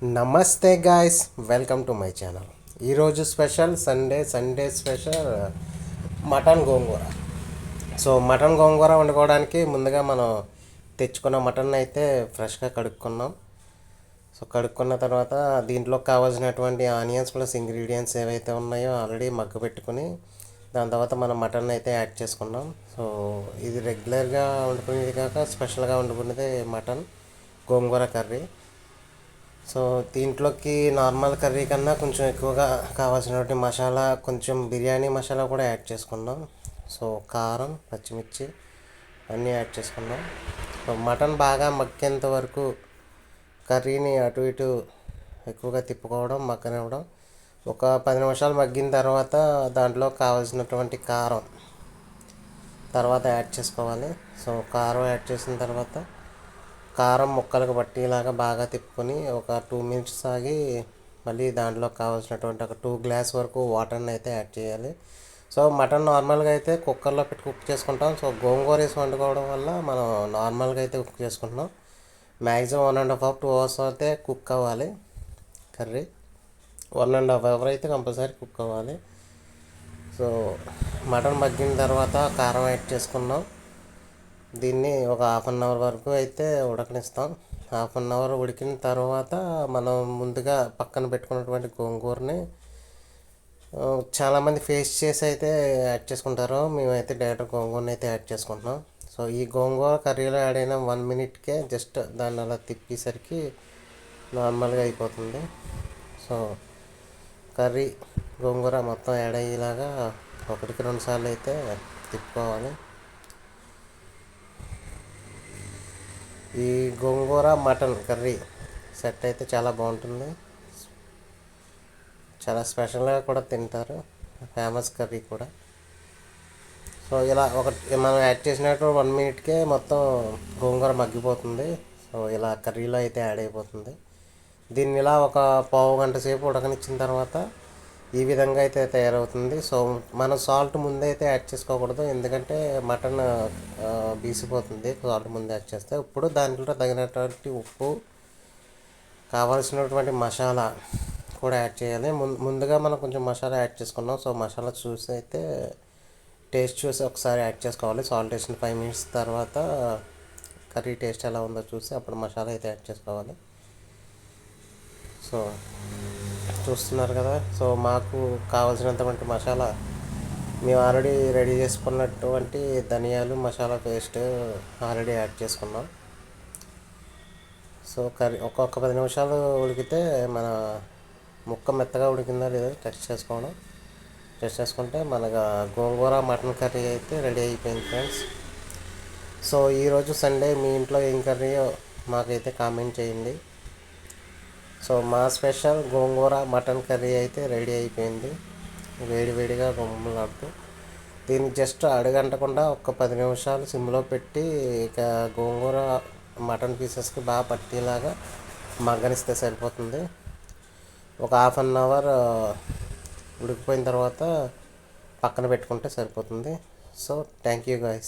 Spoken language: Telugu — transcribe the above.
నమస్తే guys, welcome to my channel. ఈరోజు స్పెషల్ సండే స్పెషల్ మటన్ గోంగూర. సో మటన్ గోంగూర వండుకోవడానికి ముందుగా మనం తెచ్చుకున్న మటన్ అయితే ఫ్రెష్గా కడుక్కున్నాం. సో కడుక్కున్న తర్వాత దీంట్లో కావాల్సినటువంటి ఆనియన్స్ ప్లస్ ఇంగ్రీడియంట్స్ ఏవైతే ఉన్నాయో ఆల్రెడీ మగ్గ పెట్టుకుని దాని తర్వాత మనం మటన్ అయితే యాడ్ చేసుకున్నాం. సో ఇది రెగ్యులర్గా వండుకునేది కాక స్పెషల్గా వండుకునేది మటన్ గోంగూర కర్రీ. సో దీంట్లోకి నార్మల్ కర్రీ కన్నా కొంచెం ఎక్కువగా కావాల్సినటువంటి మసాలా, కొంచెం బిర్యానీ మసాలా కూడా యాడ్ చేసుకున్నాం. సో కారం, పచ్చిమిర్చి అన్నీ యాడ్ చేసుకున్నాం. సో మటన్ బాగా మగ్గేంత వరకు కర్రీని అటు ఇటు ఎక్కువగా తిప్పుకోవడం, మగ్గనివ్వడం. ఒక 10 నిమిషాలు మగ్గిన తర్వాత దాంట్లో కావాల్సినటువంటి కారం తర్వాత యాడ్ చేసుకోవాలి. సో కారం యాడ్ చేసిన తర్వాత కారం ముక్కలకు పట్టేలాగా బాగా తిప్పుకొని ఒక 2 మినిట్స్ ఆగి మళ్ళీ దాంట్లో కావాల్సినటువంటి ఒక 2 గ్లాస్ వరకు వాటర్ని అయితే యాడ్ చేయాలి. సో మటన్ నార్మల్గా అయితే కుక్కర్లో పెట్టి కుక్ చేసుకుంటాం. సో గోంగూర వేసి వండుకోవడం వల్ల మనం నార్మల్గా అయితే కుక్ చేసుకుంటున్నాం. మ్యాక్సిమం 1.5 అవర్ 2 అవర్స్ అయితే కుక్ అవ్వాలి కర్రీ. 1.5 అవర్ అయితే కంపల్సరీ కుక్ అవ్వాలి. సో మటన్ మగ్గిన తర్వాత కారం యాడ్ చేసుకున్నాం. దీన్ని ఒక 1/2 అవర్ వరకు అయితే ఉడకనిస్తాం. 1/2 అవర్ ఉడికిన తర్వాత మనం ముందుగా పక్కన పెట్టుకున్నటువంటి గోంగూరని చాలామంది ఫేస్ చేసి అయితే యాడ్ చేసుకుంటారు. మేమైతే డైరెక్ట్ గోంగూరని అయితే యాడ్ చేసుకుంటున్నాం. సో ఈ గోంగూర కర్రీలో యాడ్ అయిన 1 మినిట్కే జస్ట్ దాన్ని అలా తిప్పేసరికి నార్మల్గా అయిపోతుంది. సో కర్రీ గోంగూర మొత్తం యాడ్ అయ్యేలాగా 1-2 సార్లు అయితే తిప్పుకోవాలి. ఈ గోంగూర మటన్ కర్రీ సెట్ అయితే చాలా బాగుంటుంది. చాలా స్పెషల్గా కూడా తింటారు, ఫేమస్ కర్రీ కూడా. సో ఇలా మనం యాడ్ చేసినట్టు 1 మినిట్కే మొత్తం గోంగూర మగ్గిపోతుంది. సో ఇలా కర్రీలో అయితే యాడ్ అయిపోతుంది. దీన్ని ఇలా ఒక పావు గంట సేపు ఉడకనిచ్చిన తర్వాత ఈ విధంగా అయితే తయారవుతుంది. సో మనం సాల్ట్ ముందే అయితే యాడ్ చేసుకోకూడదు, ఎందుకంటే మటన్ బీసిపోతుంది సాల్ట్ ముందే యాడ్ చేస్తే. ఇప్పుడు దాంట్లో తగినటువంటి ఉప్పు, కావాల్సినటువంటి మసాలా కూడా యాడ్ చేయాలి. ముందుగా మనం కొంచెం మసాలా యాడ్ చేసుకున్నాం. సో మసాలా చూసి అయితే టేస్ట్ చూసి ఒకసారి యాడ్ చేసుకోవాలి. సాల్ట్ వేసిన 5 మినిట్స్ తర్వాత కర్రీ టేస్ట్ ఎలా ఉందో చూసి అప్పుడు మసాలా అయితే యాడ్ చేసుకోవాలి. సో చూస్తున్నారు కదా. సో మాకు కావాల్సినటువంటి మసాలా మేము ఆల్రెడీ రెడీ చేసుకున్నటువంటి ధనియాలు మసాలా పేస్ట్ ఆల్రెడీ యాడ్ చేసుకున్నాం. సో కర్రీ ఒక్కొక్క 10 నిమిషాలు ఉడికితే మన ముక్క మెత్తగా ఉడికిందా లేదా టెస్ట్ చేసుకుంటే మనకు గోంగూర మటన్ కర్రీ అయితే రెడీ అయిపోయింది ఫ్రెండ్స్. సో ఈరోజు సండే మీ ఇంట్లో ఏం కర్రీయో మాకైతే కామెంట్ చేయండి. సో మా స్పెషల్ గోంగూర మటన్ కర్రీ అయితే రెడీ అయిపోయింది, వేడివేడిగా గుమ్మలాడుతూ. దీన్ని జస్ట్ అడుగంటకుండా ఒక 10 నిమిషాలు సిమ్లో పెట్టి ఇక గోంగూర మటన్ పీసెస్కి బాగా పట్టేలాగా మగ్గనిస్తే సరిపోతుంది. ఒక 1/2 అవర్ ఉడికిపోయిన తర్వాత పక్కన పెట్టుకుంటే సరిపోతుంది. So thank you guys.